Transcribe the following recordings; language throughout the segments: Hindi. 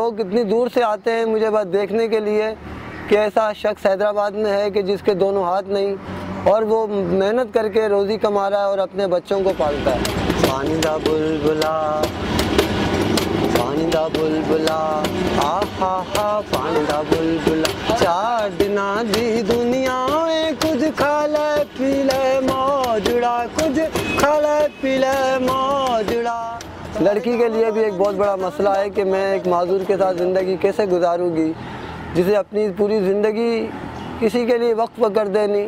लोग इतनी दूर से आते हैं मुझे बस देखने के लिए कि ऐसा शख्स हैदराबाद में है कि जिसके दोनों हाथ नहीं और वो मेहनत करके रोज़ी कमा रहा है और अपने बच्चों को पालता है। पानी दा बुलबुला, पानी दा बुलबुला, आहा हा पानी दा बुलबुला, चार दिना दी दुनिया में कुछ खा ले पी ले मौजड़ा, कुछ खा ले पी ले मौजड़ा। लड़की के लिए भी एक बहुत बड़ा मसला है कि मैं एक माजूर के साथ ज़िंदगी कैसे गुजारूंगी, जिसे अपनी पूरी ज़िंदगी किसी के लिए वक्फ कर देनी।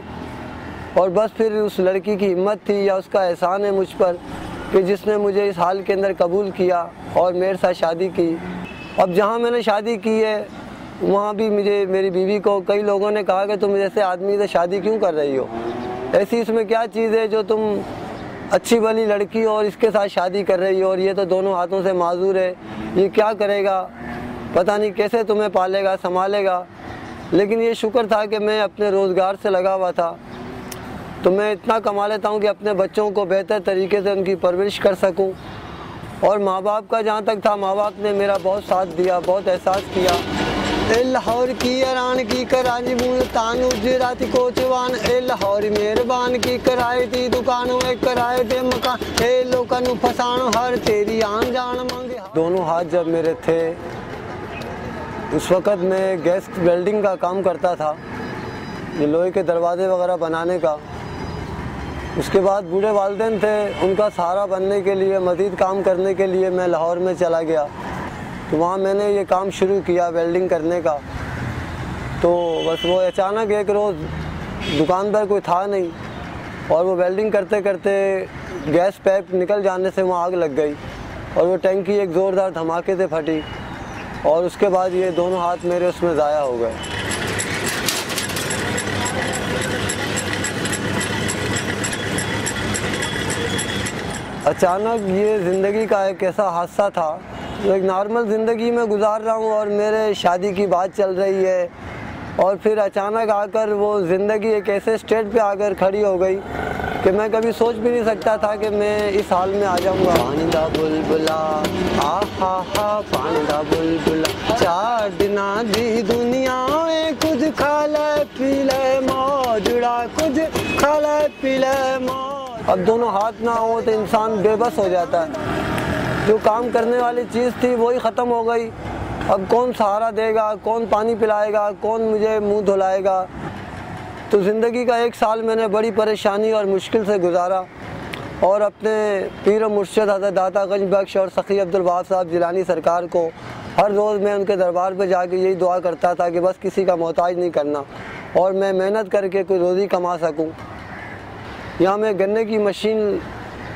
और बस फिर उस लड़की की हिम्मत थी या उसका एहसान है मुझ पर कि जिसने मुझे इस हाल के अंदर कबूल किया और मेरे साथ शादी की। अब जहाँ मैंने शादी की है वहाँ भी मुझे, मेरी बीवी को कई लोगों ने कहा कि तुम जैसे आदमी से शादी क्यों कर रही हो, ऐसी इसमें क्या चीज़ है जो तुम अच्छी भली लड़की हो और इसके साथ शादी कर रही हो, और ये तो दोनों हाथों से माजूर है, ये क्या करेगा, पता नहीं कैसे तुम्हें पालेगा संभालेगा। लेकिन ये शुक्र था कि मैं अपने रोज़गार से लगा हुआ था, तो मैं इतना कमा लेता हूँ कि अपने बच्चों को बेहतर तरीके से उनकी परवरिश कर सकूँ। और माँ बाप का जहाँ तक था, माँ बाप ने मेरा बहुत साथ दिया, बहुत एहसास किया। ए लाहौर की अरान की कराची मुल्तान उजराती कोचवान, ए लाहौर मेहरबान की कराए थी दुकानों में कराए थे मकान, ए लोगों फसानो हर तेरी आन जान मांगे। दोनों हाथ जब मेरे थे उस वक़्त मैं गैस वेल्डिंग का काम करता था, ये लोहे के दरवाजे वगैरह बनाने का। उसके बाद बूढ़े वालिदैन थे, उनका सहारा बनने के लिए, मज़ीद काम करने के लिए मैं लाहौर में चला गया। तो वहाँ मैंने ये काम शुरू किया वेल्डिंग करने का। तो बस वो अचानक एक रोज़ दुकान पर कोई था नहीं और वो वेल्डिंग करते करते गैस पाइप निकल जाने से वहाँ आग लग गई और वो टंकी एक ज़ोरदार धमाके से फटी और उसके बाद ये दोनों हाथ मेरे उसमें ज़ाया हो गए। अचानक ये ज़िंदगी का एक ऐसा हादसा था जो एक नॉर्मल ज़िंदगी में गुजार रहा हूँ और मेरे शादी की बात चल रही है और फिर अचानक आकर वो ज़िंदगी एक ऐसे स्टेज पे आकर खड़ी हो गई कि मैं कभी सोच भी नहीं सकता था कि मैं इस हाल में आ जाऊँगा। पानी दा बुलबुला, आहा हा पानी दा बुलबुला, चार दिना दी दुनिया में कुछ खा ले पी ले मौजड़ा, कुछ खा ले पी ले मौज। अब दोनों हाथ ना हो तो इंसान बेबस हो जाता है। जो काम करने वाली चीज़ थी वही ख़त्म हो गई। अब कौन सहारा देगा, कौन पानी पिलाएगा, कौन मुझे मुंह धुलाएगा। तो ज़िंदगी का एक साल मैंने बड़ी परेशानी और मुश्किल से गुजारा और अपने पीर मुर्शिद हज़रत दाता गंज बख्श और सखी अब्दुल वहाब साहब जिलानी सरकार को हर रोज़ मैं उनके दरबार पर जाके यही दुआ करता था कि बस किसी का मोहताज नहीं करना और मैं मेहनत करके कोई रोज़ी कमा सकूं। यहाँ मैं गन्ने की मशीन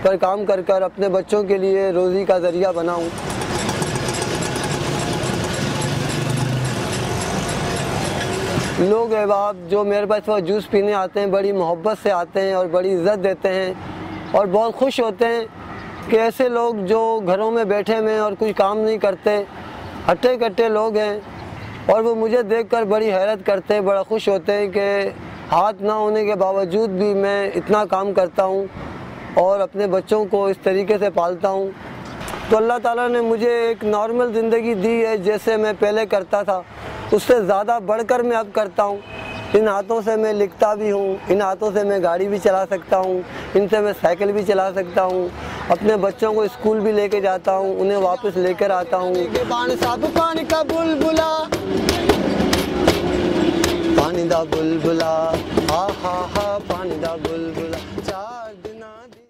पर काम कर कर अपने बच्चों के लिए रोज़ी का ज़रिया बनाऊं। लोग अहबाब जो मेरे पास वो जूस पीने आते हैं बड़ी मोहब्बत से आते हैं और बड़ी इज़्ज़त देते हैं और बहुत खुश होते हैं कि ऐसे लोग जो घरों में बैठे हुए हैं और कुछ काम नहीं करते, हट्टे कट्टे लोग हैं और वो मुझे देखकर बड़ी हैरत करते हैं, बड़ा खुश होते हैं कि हाथ ना होने के बावजूद भी मैं इतना काम करता हूँ और अपने बच्चों को इस तरीके से पालता हूँ। तो अल्लाह ताला ने मुझे एक नॉर्मल ज़िंदगी दी है, जैसे मैं पहले करता था उससे ज़्यादा बढ़कर मैं अब करता हूँ। इन हाथों से मैं लिखता भी हूँ, इन हाथों से मैं गाड़ी भी चला सकता हूँ, इनसे मैं साइकिल भी चला सकता हूँ, अपने बच्चों को स्कूल भी लेके जाता हूँ, उन्हें वापस लेकर आता हूँ। पानी का बुलबुला, पानी दा बुलबुला, आहा हा पानी दा बुलबुला, चार दिना दी।